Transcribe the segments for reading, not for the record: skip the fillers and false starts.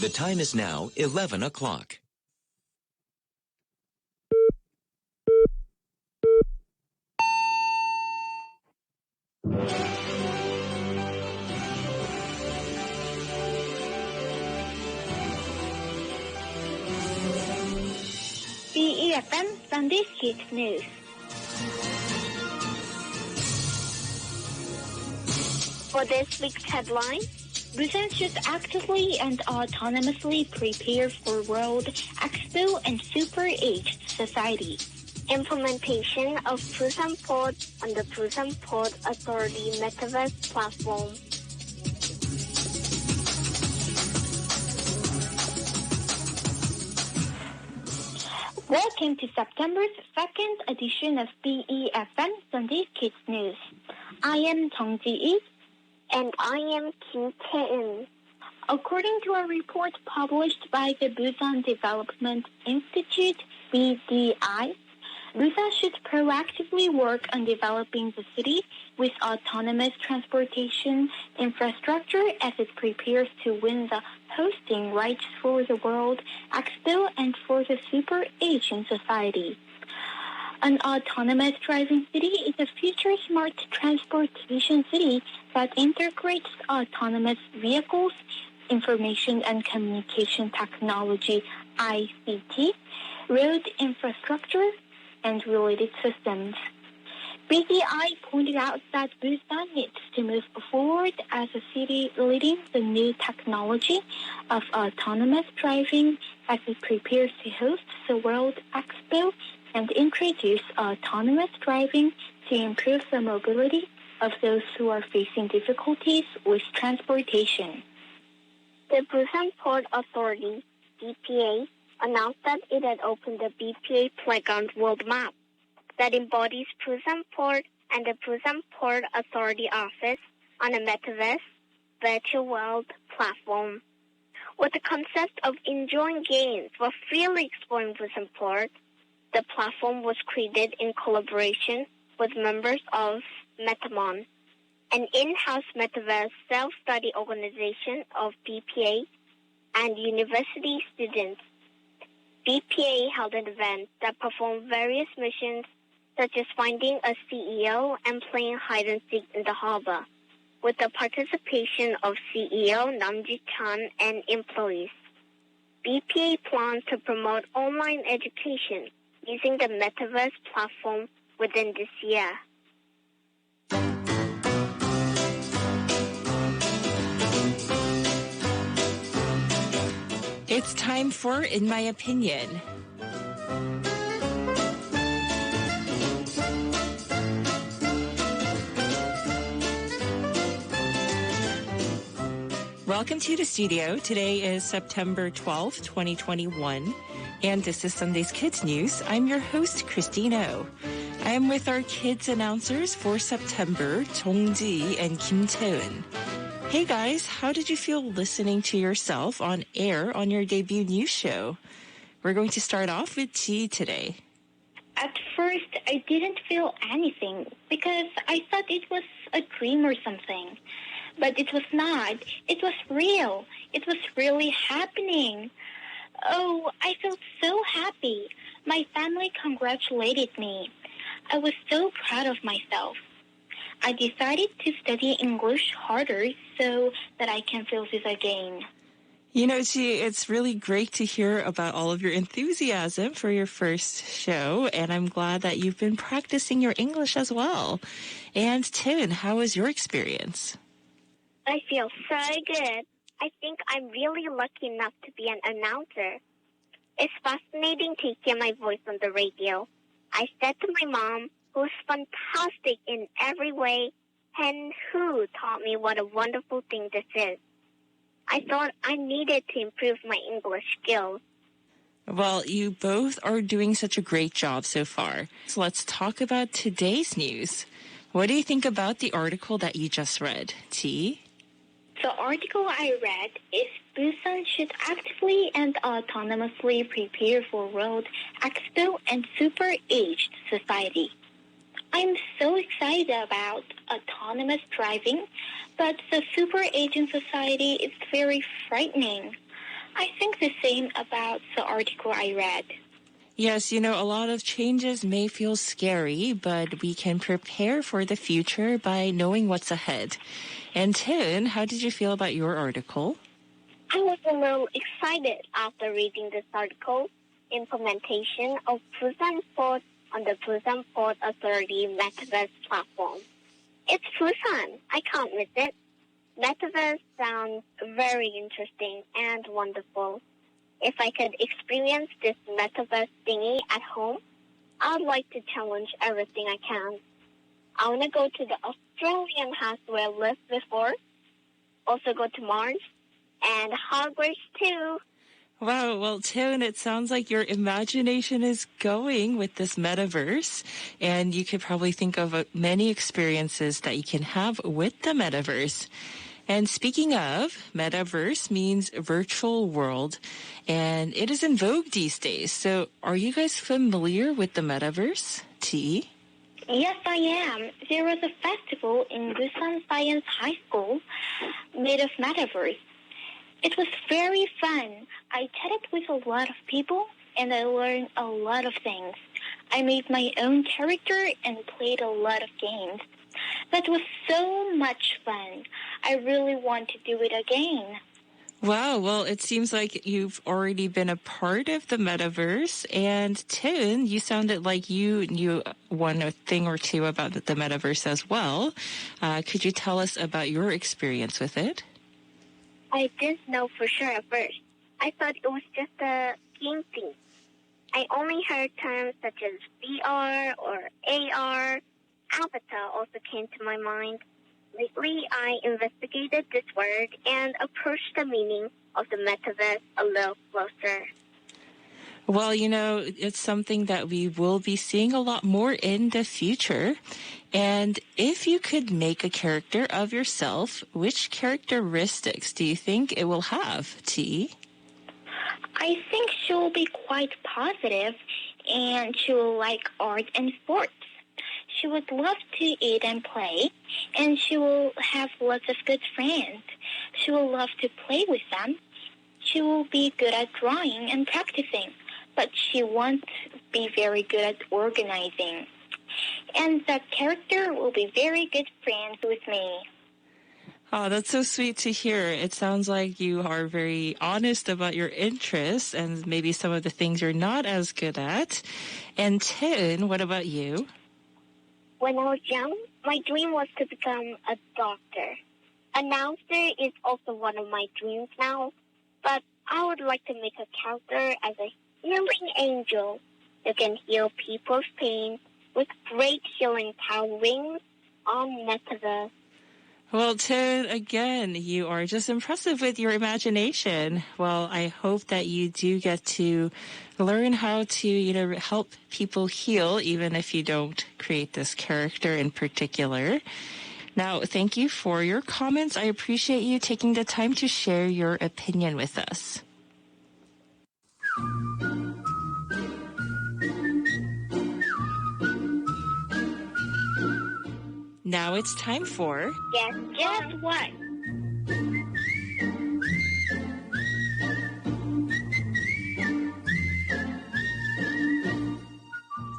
The time is now 11 o'clock. BEFM Sunday Kids News. For this week's headline, Busan should actively and autonomously prepare for World Expo and Super-Aged Society. Implementation of Busan Port on the Busan Port Authority Metaverse platform. Welcome to September's second edition of BEFM Sunday Kids News. I am Jung Ji-yi. And I am Kim Tae-eun. According to a report published by the Busan Development Institute, BDI, Busan should proactively work on developing the city with autonomous transportation infrastructure as it prepares to win the hosting rights for the World Expo and for the Super Aging Society. An autonomous driving city is a future smart transportation city that integrates autonomous vehicles, information and communication technology, ICT, road infrastructure, and related systems. BDI pointed out that Busan needs to move forward as a city leading the new technology of autonomous driving as it prepares to host the World Expo and introduce autonomous driving to improve the mobility of those who are facing difficulties with transportation. The Busan Port Authority, BPA, announced that it had opened the BPA Playground World Map that embodies Busan Port and the Busan Port Authority office on a metaverse virtual world platform. With the concept of enjoying games while freely exploring Busan Port, the platform was created in collaboration with members of Metamon, an in-house metaverse self-study organization of BPA and university students. BPA held an event that performed various missions such as finding a CEO and playing hide-and-seek in the harbor, with the participation of CEO Nam Ji-chan and employees. BPA plans to promote online education using the metaverse platform within this year. It's time for In My Opinion. Welcome to the studio. Today is September 12th, 2021. And this is Sunday's Kids News. I'm your host, Christine. I am with our kids announcers for September, Jung Ji and Kim Tae-eun. Hey guys, how did you feel listening to yourself on air on your debut news show? We're going to start off with Ji today. At first, I didn't feel anything because I thought it was a dream or something. But it was not. It was real. It was really happening. Oh, I felt so happy. My family congratulated me. I was so proud of myself. I decided to study English harder so that I can feel this again. You know, Ji, it's really great to hear about all of your enthusiasm for your first show, and I'm glad that you've been practicing your English as well. And Tae-eun, how was your experience? I feel so good. I think I'm really lucky enough to be an announcer. It's fascinating to hear my voice on the radio. I said to my mom, who's fantastic in every way, and who taught me what a wonderful thing this is. I thought I needed to improve my English skills. Well, you both are doing such a great job so far. So let's talk about today's news. What do you think about the article that you just read, T? The article I read is Busan should actively and autonomously prepare for World Expo and Super-Aged Society. I'm so excited about autonomous driving, but the Super-Aging Society is very frightening. I think the same about the article I read. Yes, a lot of changes may feel scary, but we can prepare for the future by knowing what's ahead. And Tin, how did you feel about your article? I was a little excited after reading this article. Implementation of Busan Port on the Busan Port Authority Metaverse platform. It's Busan. I can't miss it. Metaverse sounds very interesting and wonderful. If I could experience this metaverse thingy at home, I'd like to challenge everything I can. I want to go to the Australian house where I lived before, also go to Mars, and Hogwarts too. Wow, well, Tin, it sounds like your imagination is going with this metaverse, and you could probably think of many experiences that you can have with the metaverse. And speaking of, metaverse means virtual world, and it is in vogue these days. So are you guys familiar with the metaverse, T? Yes, I am. There was a festival in Busan Science High School made of metaverse. It was very fun. I chatted with a lot of people, and I learned a lot of things. I made my own character and played a lot of games. That was so much fun. I really want to do it again. Wow, well, it seems like you've already been a part of the metaverse. And Tin, you sounded like you knew one thing or two about the metaverse as well. Could you tell us about your experience with it? I didn't know for sure at first. I thought it was just a game thing. I only heard terms such as VR or AR. Avatar also came to my mind. Lately, I investigated this word and approached the meaning of the metaverse a little closer. Well, it's something that we will be seeing a lot more in the future. And if you could make a character of yourself, which characteristics do you think it will have, T? I think she will be quite positive, and she will like art and sports. She would love to eat and play, and she will have lots of good friends. She will love to play with them. She will be good at drawing and practicing, but she won't be very good at organizing. And the character will be very good friends with me. Oh, that's so sweet to hear. It sounds like you are very honest about your interests and maybe some of the things you're not as good at. And Tin, what about you? When I was young, my dream was to become a doctor. Announcer is also one of my dreams now, but I would like to make a character as a healing angel who can heal people's pain with great healing power wings on metaverse. Well, Tin, again, you are just impressive with your imagination. Well, I hope that you do get to learn how to, help people heal, even if you don't create this character in particular. Now, thank you for your comments. I appreciate you taking the time to share your opinion with us. Now it's time for Guess what?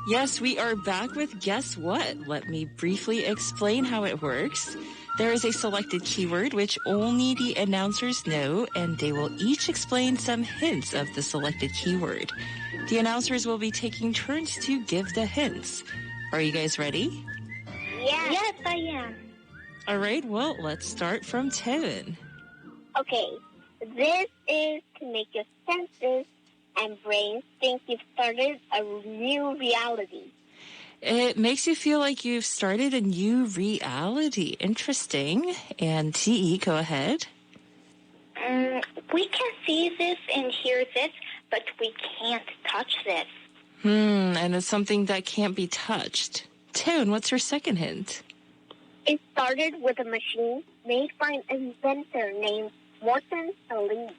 Yes, we are back with Guess What? Let me briefly explain how it works. There is a selected keyword which only the announcers know, and they will each explain some hints of the selected keyword. The announcers will be taking turns to give the hints. Are you guys ready? Yes, I am. All right, well, let's start from Tevin. Okay, this is to make your senses and brain think you've started a new reality. It makes you feel like you've started a new reality. Interesting. And TE, go ahead. We can see this and hear this, but we can't touch this. And it's something that can't be touched. Toon, what's your second hint? It started with a machine made by an inventor named Morton Salee.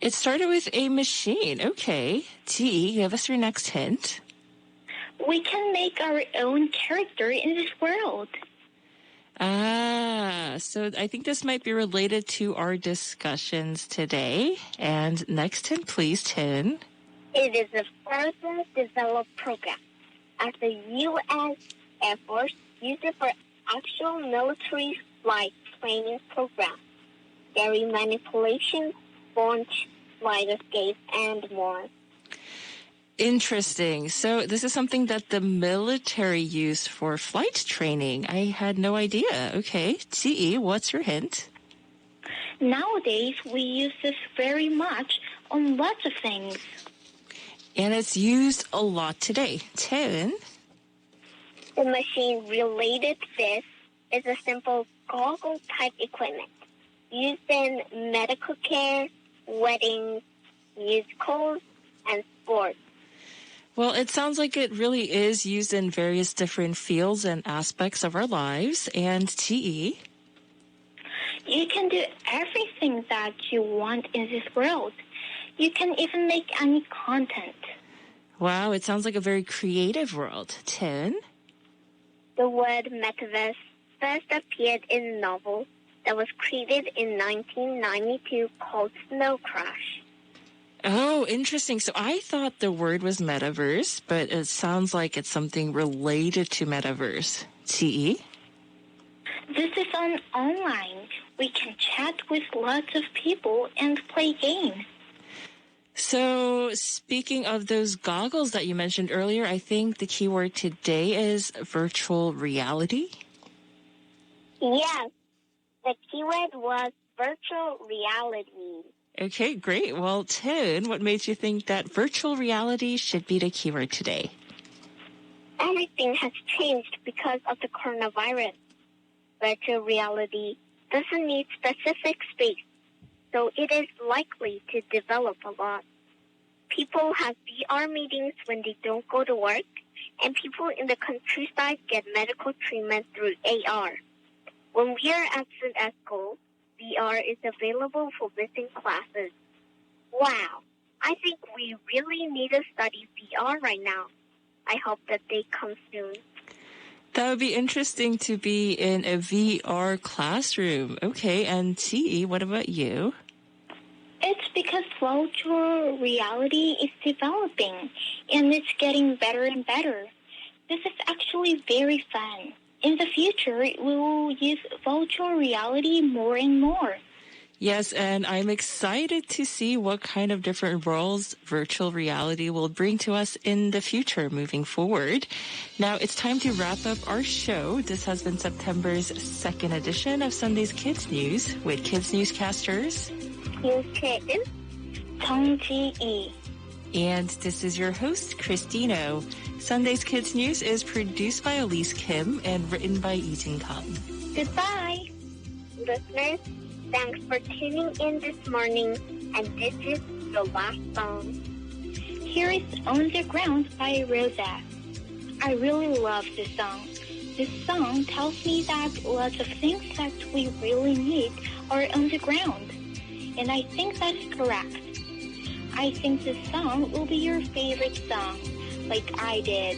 It started with a machine. Okay. TE, give us your next hint. We can make our own character in this world. So I think this might be related to our discussions today. And next hint, please, Tin. It is a further developed program as the U.S. Air Force used it for actual military flight training program, dairy manipulation, launch, flight escape, and more. Interesting. So this is something that the military used for flight training. I had no idea. Okay. Ji, what's your hint? Nowadays, we use this very much on lots of things. And it's used a lot today. Tin? The machine related to this is a simple goggle-type equipment used in medical care, weddings, musicals, and sports. Well, it sounds like it really is used in various different fields and aspects of our lives. And Ji? You can do everything that you want in this world. You can even make any content. Wow, it sounds like a very creative world. Tin? The word metaverse first appeared in a novel that was created in 1992 called Snow Crash. Oh, interesting. So I thought the word was metaverse, but it sounds like it's something related to metaverse. Ji? This is online. We can chat with lots of people and play games. So speaking of those goggles that you mentioned earlier, I think the keyword today is virtual reality. Yes, the keyword was virtual reality. Okay, great. Well, Tin, what made you think that virtual reality should be the keyword today? Everything has changed because of the coronavirus. Virtual reality doesn't need specific space, so it is likely to develop a lot. People have VR meetings when they don't go to work, and people in the countryside get medical treatment through AR. When we are absent at school, VR is available for missing classes. Wow, I think we really need to study VR right now. I hope that they come soon. That would be interesting to be in a VR classroom. Okay, and T, what about you? It's because virtual reality is developing, and it's getting better and better. This is actually very fun. In the future, we will use virtual reality more and more. Yes, and I'm excited to see what kind of different roles virtual reality will bring to us in the future moving forward. Now, it's time to wrap up our show. This has been September's second edition of Sunday's Kids News with Kids Newscasters Kim Ji-e. And this is your host, Christino. Sunday's Kids News is produced by Elise Kim and written by Ijin Kang. Goodbye. Listeners, thanks for tuning in this morning, and this is the last song. Here is On the Ground by Rosa. I really love this song. This song tells me that lots of things that we really need are on the ground. And I think that's correct. I think this song will be your favorite song, like I did.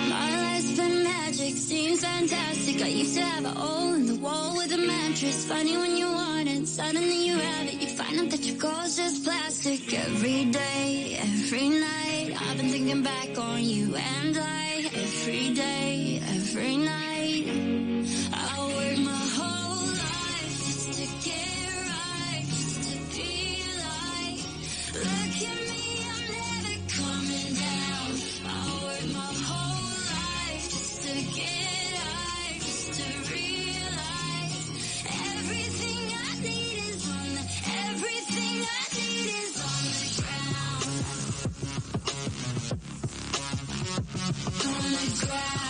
My life's been magic, seems fantastic. I used to have a hole in the wall with a mattress. Funny when you want it, suddenly you have it. You find out that your goal's just plastic. Every day, every night, I've been thinking back on you and I. Every day, every night, I work my whole life just to get right, just to be like. Look at me, I'm never coming down. I work my whole life just to get high, just to realize everything I need is on the, everything I need is on the ground. On the ground.